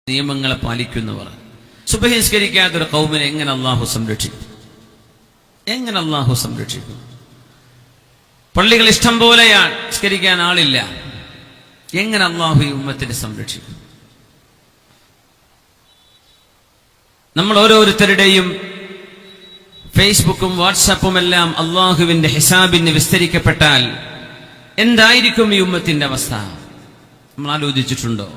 നിയമങ്ങളെ പാലിക്കുന്നവർ. സുബ്ഹി നിസ്കരിക്കാത്തൊരു ഖൗമിനെ എങ്ങനെ അല്ലാഹു സംരക്ഷിക്കും? എങ്ങനെ അല്ലാഹു സംരക്ഷിക്കും? പള്ളികൾ ഇഷ്ടം പോലെയാണ്, നിസ്കരിക്കാൻ ആളില്ല. എങ്ങനെ അല്ലാഹു ഈ ഉമ്മത്തിനെ സംരക്ഷിക്കും? നമ്മൾ ഓരോരുത്തരുടെയും ഫേസ്ബുക്കും വാട്സാപ്പും എല്ലാം അള്ളാഹുവിന്റെ ഹിസാബിന് വിസ്തരിക്കപ്പെട്ടാൽ എന്തായിരിക്കും ഈ ഉമ്മത്തിന്റെ അവസ്ഥ? നമ്മൾ ആലോചിച്ചിട്ടുണ്ടോ?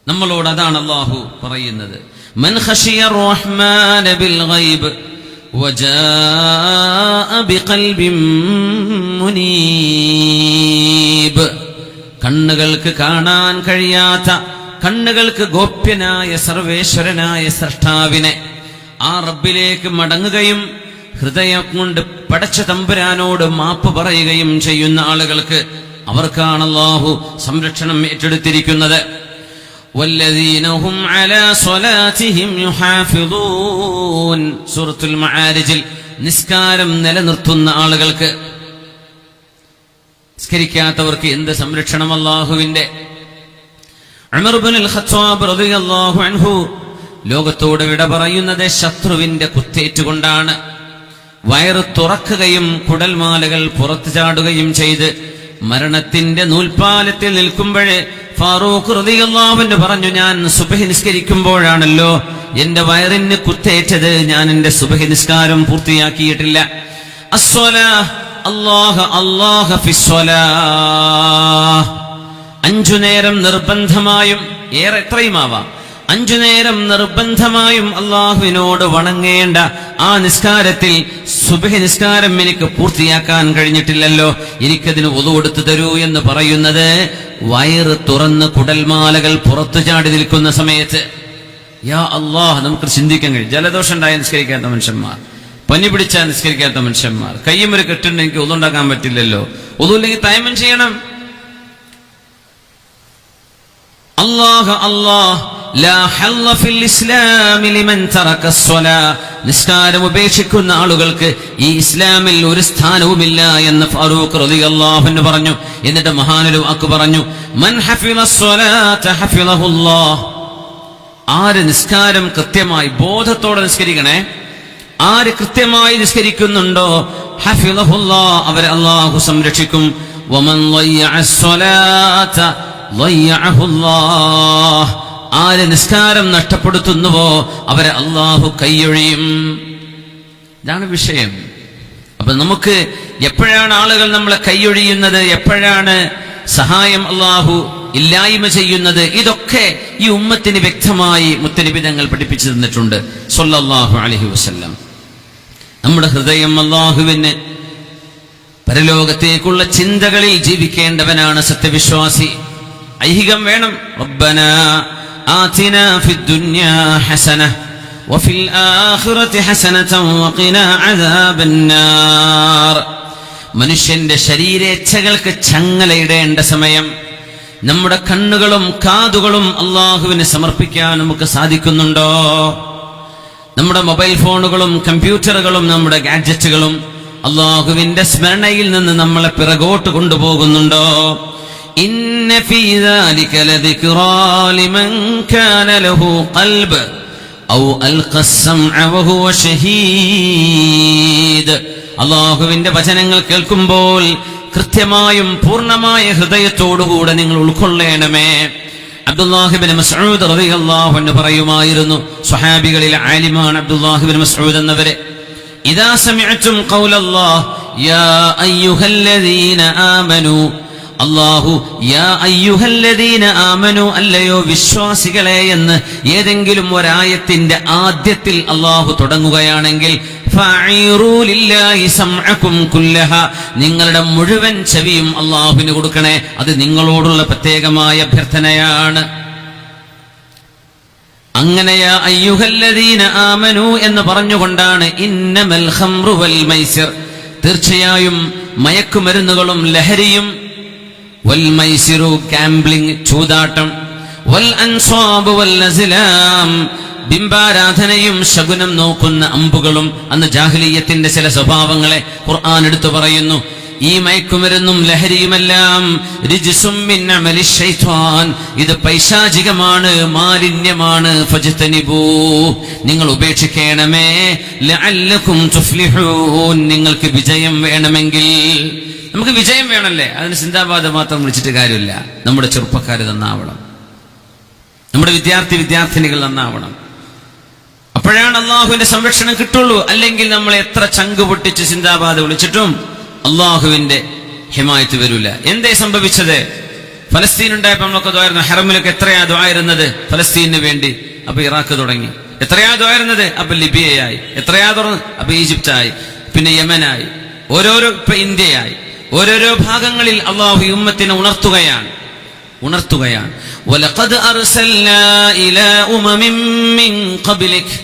നമ്മളോട് അതാണ് അള്ളാഹു പറയുന്നത്. മൻ ഖശിയ റഹ്മാന ബിൽ ഗൈബ് വജാഅ ബിഖൽബിൻ മുനീബ്. കണ്ണുകൾക്ക് കാണാൻ കഴിയാത്ത, കണ്ണുകൾക്ക് ഗോപ്യനായ സർവേശ്വരനായ സ്രഷ്ടാവിനെ, ആ റബ്ബിലേക്ക് മടങ്ങുകയും ഹൃദയം കൊണ്ട് പടച്ച തമ്പുരാനോട് മാപ്പ് പറയുകയും ചെയ്യുന്ന ആളുകൾക്ക് അവർക്കാണ് അല്ലാഹു സംരക്ഷണം ഏറ്റെടുത്തിരിക്കുന്നത്. വല്ലദീന ഹും അലാ സ്വലാത്തിഹിം യുഹാഫിളൂൻ. സൂറത്തുൽ മആരിജിൽ നിസ്കാരം നിലനിർത്തുന്ന ആളുകൾക്ക്, നിസ്കരിക്കാത്തവർക്ക് എന്ത് സംരക്ഷണം അല്ലാഹുവിന്റെ. ഉമർ ഇബ്നുൽ ഖത്താബ് റളിയല്ലാഹു അൻഹു ലോകത്തോട് വിട പറയുന്നത് ശത്രുവിന്റെ കുത്തേറ്റുകൊണ്ടാണ്. വയറ് തുറക്കുകയും കുടൽമാലകൾ പുറത്തു ചാടുകയും ചെയ്ത് മരണത്തിന്റെ നൂൽപ്പാലത്തിൽ നിൽക്കുമ്പോഴേ ഫാറൂഖ് റളിയല്ലാഹു അൻഹു പറഞ്ഞു, ഞാൻ സുബ്ഹി നിസ്കരിക്കുമ്പോഴാണല്ലോ എന്റെ വയറിന് കുത്തേറ്റത്, ഞാൻ എന്റെ സുബ്ഹി നിസ്കാരം പൂർത്തിയാക്കിയിട്ടില്ല. അസ്സലാഹ് അല്ലാഹ അല്ലാഹ ഫിസ്സലാഹ്. 5 നേരം നിർബന്ധമായും, ഏറെ എത്രയുമാവാം, 5 നേരം നിർബന്ധമായും അള്ളാഹുവിനോട് വണങ്ങേണ്ട ആ നിസ്കാരത്തിൽ സുബ്ഹി നിസ്കാരം എനിക്ക് പൂർത്തിയാക്കാൻ കഴിഞ്ഞിട്ടില്ലല്ലോ, എനിക്കതിന് വുളു എടുത്തു തരൂ എന്ന് പറയുന്നത് വയറ് തുറന്ന് കുടൽമാലകൾ പുറത്തു ചാടി നിൽക്കുന്ന സമയത്ത്. യാ അല്ലാഹ്, നമുക്ക് ചിന്തിക്കാൻ കഴിയും. ജലദോഷം ഉണ്ടായ നിസ്കരിക്കാത്ത മനുഷ്യന്മാർ, പനി പിടിച്ചാൽ നിസ്കരിക്കാത്ത മനുഷ്യന്മാർ, കയ്യും ഒരു കെട്ടുണ്ട്, എനിക്ക് വുളു ഉണ്ടാക്കാൻ പറ്റില്ലല്ലോ, വുളു ഇല്ലെങ്കിൽ തയമ്മം ചെയ്യണം. അല്ലാഹ് അല്ലാഹ് ലാ ഹല്ല ഫിൽ ഇസ്ലാമി ലിമൻ തറക അസ്സലാ. നിസ്കാരം ഉപേക്ഷിക്കുന്ന ആളുകൾക്ക് ഈ ഇസ്ലാമിൽ ഒരു സ്ഥാനവുമില്ല എന്ന് ഫാറൂഖ് റളിയല്ലാഹു അൻഹു പറഞ്ഞു. എന്നിട്ട് മഹാനൊരു വാക്ക് പറഞ്ഞു, മൻ ഹഫിള അസ്സലാത ഹഫിളഹുല്ലാഹ്. ആര് നിസ്കാരം കൃത്യമായി ബോധത്തോടെ നിസ്കരിക്കണേ, ആര് കൃത്യമായി നിസ്കരിക്കുന്നുണ്ടോ ഹഫിളഹുല്ലാഹ്, അവരെ അല്ലാഹു സംരക്ഷിക്കും. വമൻ ളയ്യഅ അസ്സലാത ളയ്യഅഹുല്ലാഹ്. ആര് നിസ്കാരം നഷ്ടപ്പെടുത്തുന്നുവോ അവരെ അല്ലാഹു കൈയൊഴിയും. ഇതാണ് വിഷയം. അപ്പൊ നമുക്ക് എപ്പോഴാണ് ആളുകൾ നമ്മളെ കൈയൊഴിയുന്നത്, എപ്പോഴാണ് സഹായം അല്ലാഹു ഇല്ലായ്മ ചെയ്യുന്നത്, ഇതൊക്കെ ഈ ഉമ്മത്തിന് വ്യക്തമായി മുത്തനബി തങ്ങൾ പഠിപ്പിച്ചു തന്നിട്ടുണ്ട് സ്വല്ലല്ലാഹു അലൈഹി വസല്ലം. നമ്മുടെ ഹൃദയം അല്ലാഹുവിന് പരലോകത്തേക്കുള്ള ചിന്തകളിൽ ജീവിക്കേണ്ടവനാണ് സത്യവിശ്വാസി. ഐഹികം വേണം. റബ്ബനാ ആതിനാ ഫിദ്ദുനിയാ ഹസനഹ വഫിൽ ആഖിറതി ഹസനതൻ വഖിനാ അദാബന്നാർ. മനുഷ്യന്റെ ശരീരേച്ഛകൾക്ക് ചങ്ങലയിടേണ്ട സമയം നമ്മുടെ കണ്ണുകളും കാതുകളും അല്ലാഹുവിന് സമർപ്പിക്കാൻ നമുക്ക് സാധിക്കുന്നുണ്ടോ? നമ്മുടെ മൊബൈൽ ഫോണുകളും കമ്പ്യൂട്ടറുകളും നമ്മുടെ ഗാഡ്ജറ്റുകളും അല്ലാഹുവിന്റെ സ്മരണയിൽ നിന്ന് നമ്മളെ പിറകോട്ട് കൊണ്ടുപോകുന്നുണ്ടോ? ഇന്ന ഫീ ദാലിക ലദിക്റാ ലിമൻ കാന ലഹു ഖൽബ് ഔ അൽഖ അസ്സംഅ വഹുവ ഷഹീദ്. അല്ലാഹുവിന്റെ വചനങ്ങൾ കേൾക്കുമ്പോൾ കൃത്യമായും പൂർണ്ണമായ ഹൃദയത്തോടുകൂടെ നിങ്ങൾ ഉൾക്കൊള്ളണമേ. അബ്ദുല്ലാഹ് ഇബ്നു മസ്ഊദ് റളിയല്ലാഹു അൻഹു പറയുമായിരുന്നു, സ്വഹാബികളിൽ ആലിമാണ് അബ്ദുല്ലാഹ് ഇബ്നു മസ്ഊദ് എന്നവരെ, ഇദാ സമിഅ്തും ഖൗലല്ലാഹ് യാ അയ്യുഹല്ലദീന ആമനൂ. അല്ലാഹു യാ അയ്യുഹല്ലദീന ആമനൂ, അല്ലയോ വിശ്വാസികളെ എന്ന് ഏതെങ്കിലും ഒരായത്തിന്റെ ആദ്യത്തിൽ അല്ലാഹു തുടങ്ങുകയാണെങ്കിൽ ഫഅഇറൂ ലില്ലാഹി സംഅകും കുല്ലഹ, നിങ്ങളുടെ മുഴുവൻ ചെവിയും അല്ലാഹുവിന് കൊടുക്കണേ. അത് നിങ്ങളോടുള്ള പ്രത്യേകമായ അഭ്യർത്ഥനയാണ്. അങ്ങനെ യാ അയ്യുഹല്ലദീന ആമനൂ എന്ന് പറഞ്ഞുകൊണ്ടാണ് ഇന്നമൽ ഖംറു വൽ മൈസിർ, തീർച്ചയായും മയക്കുമരുന്നുകളും ലഹരിയും, വൽ മൈസിറു ഗാംബ്ലിംഗ് ചൂതാട്ടം, വൽ അൻസാബ് വൽ അസ്ലാം ബിംബാരാധനയും ശകുനം നോക്കുന്ന അമ്പുകളും. അന്ന് ജാഹിലിയ്യത്തിന്റെ ചില സ്വഭാവങ്ങളെ ഖുർആൻ എടുത്തു പറയുന്നു. ഈ മയക്കുമരുന്നും ലഹരിയുമെല്ലാം റിജ്സും മിൻ അമലി ശൈത്വാൻ, ഇത് പൈശാചികമാണ്, മാലിന്യമാണ്. ഫജ്തനിബൂ, നിങ്ങൾ ഉപേക്ഷിക്കണമേ. ലഅല്ലകും തുഫ്ലിഹൂൻ, നിങ്ങൾക്ക് വിജയം വേണമെങ്കിൽ. നമുക്ക് വിജയം വേണമല്ലേ? അതിന് സിന്ദാബാദ് മാത്രം വിളിച്ചിട്ട് കാര്യമില്ല. നമ്മുടെ ചെറുപ്പക്കാർ നന്നാവണം, നമ്മുടെ വിദ്യാർത്ഥിനികൾ നന്നാവണം. അപ്പോഴാണ് അള്ളാഹുവിന്റെ സംരക്ഷണം കിട്ടുള്ളൂ. അല്ലെങ്കിൽ നമ്മൾ എത്ര ചങ്ക് പൊട്ടിച്ച് സിന്ദാബാദ് വിളിച്ചിട്ടും അള്ളാഹുവിന്റെ ഹിമായത്ത് വരില്ല. എന്തേ സംഭവിച്ചത്? ഫലസ്തീൻ ഉണ്ടായപ്പോ നമ്മളൊക്കെ ദ്വാരുന്നു. ഹറമിലൊക്കെ എത്രയാ ദ്വാരുന്നത് ഫലസ്തീനു വേണ്ടി? അപ്പൊ ഇറാഖ് തുടങ്ങി. എത്രയാ ദ്വാരുന്നത്? അപ്പൊ ലിബിയയായി. എത്രയാ തുറന്ന്? അപ്പൊ ഈജിപ്റ്റായി, പിന്നെ യമനായി, ഓരോരോ ഇപ്പൊ ഇന്ത്യയായി. ഓരോരോ ഭാഗങ്ങളിൽ അള്ളാഹു ഉമ്മത്തിനെ ഉണർത്തുകയാണ്. വലഖദ് അർസൽനാ ഇലാ ഉമമിൻ മിൻ ഖബ്ലിക്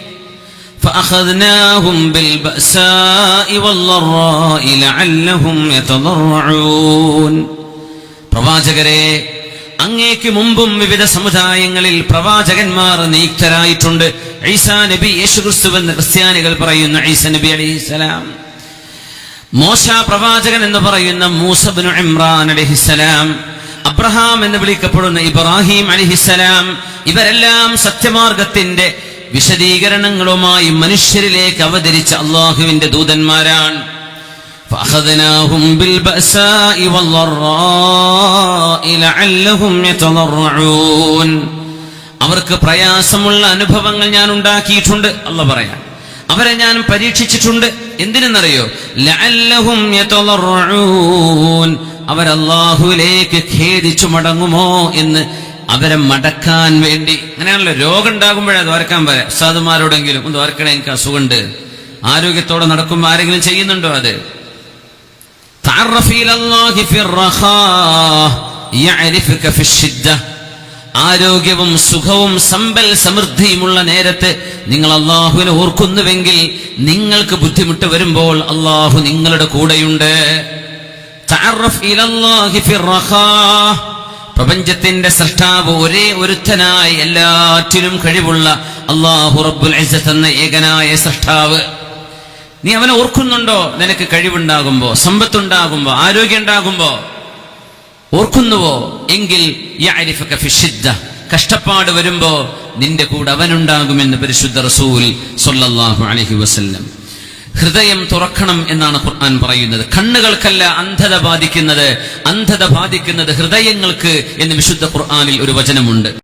ഫഅഖദ്നാഹും ബിൽബഅസാഇ വല്ലറാഇ ലഅല്ലഹും യതദറഊൻ. പ്രവാചകരെ, അങ്ങേക്ക് മുമ്പും വിവിധ സമുദായങ്ങളിൽ പ്രവാചകന്മാർ നിയുക്തരായിട്ടുണ്ട്. ഈസാ നബി, യേശുക്രിസ്തു എന്ന് ക്രിസ്ത്യാനികൾ പറയുന്ന ഈസാ നബി അലൈഹിസ്സലാം, മോശ പ്രവാചകൻ എന്ന് പറയുന്ന മൂസ ഇബ്നു ഇമ്രാൻ അലൈഹിസ്സലാം, അബ്രഹാം എന്ന് വിളിക്കപ്പെടുന്ന ഇബ്രാഹിം അലൈഹിസ്സലാം, ഇവരെല്ലാം സത്യമാർഗത്തിന്റെ വിശദീകരണങ്ങളുമായി മനുഷ്യരിലേക്ക് അവതരിച്ച അള്ളാഹുവിന്റെ ദൂതന്മാരാണ്. ഫഅഖദ്നാഹും ബിൽബഅസാഇ വല്ലറാഇ ലഅല്ലഹും യതദറഊൻ. അവർക്ക് പ്രയാസമുള്ള അനുഭവങ്ങൾ ഞാൻ ഉണ്ടാക്കിയിട്ടുണ്ട്. അല്ലാഹ് പറയാൻ, അവരെ ഞാൻ പരീക്ഷിച്ചിട്ടുണ്ട്. എന്തിനെന്നറിയോ? ലഅല്ലഹും യതദറഊൻ, അവരല്ലാഹുവിലേക്ക് ഖേദിച്ചു മടങ്ങുമോ എന്ന് അവരെ മടക്കാൻ വേണ്ടി. അങ്ങനെയാണല്ലോ, രോഗം ഉണ്ടാകുമ്പോഴേ ദ്വാരക്കാൻ പറയാം. ഉസ്താദുമാരോടെങ്കിലും ഒന്ന് ദ്വാരക്കണേ, എനിക്ക് അസുഖമുണ്ട്. ആരോഗ്യത്തോടെ നടക്കുമ്പോൾ ആരെങ്കിലും ചെയ്യുന്നുണ്ടോ അത്? തഅറഫ് ഇലല്ലാഹി ഫിർറഖാ യഅരിഫുക ഫിശ്ശിദ്ദ. ആരോഗ്യവും സുഖവും സമ്പൽ സമൃദ്ധിയുമുള്ള നേരത്ത് നിങ്ങൾ അള്ളാഹുവിനെ ഓർക്കുന്നുവെങ്കിൽ നിങ്ങൾക്ക് ബുദ്ധിമുട്ട് വരുമ്പോൾ അള്ളാഹു നിങ്ങളുടെ കൂടെയുണ്ട്. തഅറഫ് ഇലല്ലാഹി ഫിർറഖാ. പ്രപഞ്ചത്തിന്റെ സൃഷ്ടാവ് ഒരേ ഒരുത്തനായി എല്ലാറ്റിനും കഴിവുള്ള അല്ലാഹു റബ്ബുൽ ഇസ്സത്ത് എന്ന ഏകനായ സൃഷ്ടാവ്, നീ അവനെ ഓർക്കുന്നുണ്ടോ? നിനക്ക് കഴിവുണ്ടാകുമ്പോ, സമ്പത്തുണ്ടാകുമ്പോ, ആരോഗ്യം ഉണ്ടാകുമ്പോ ഓർക്കുന്നുവോ? എങ്കിൽ യഅരിഫുക ഫിശ്ശിദ്ദ, കഷ്ടപ്പാട് വരുമ്പോ നിന്റെ കൂടെ അവനുണ്ടാകുമെന്ന് പരിശുദ്ധ റസൂൽ സ്വല്ലല്ലാഹു അലൈഹി വസല്ലം. ഹൃദയം തുറക്കണം എന്നാണ് ഖുർആൻ പറയുന്നത്. കണ്ണുകൾക്കല്ല അന്ധത ബാധിക്കുന്നത് ഹൃദയങ്ങൾക്ക് എന്ന് വിശുദ്ധ ഖുർആനിൽ ഒരു വചനമുണ്ട്.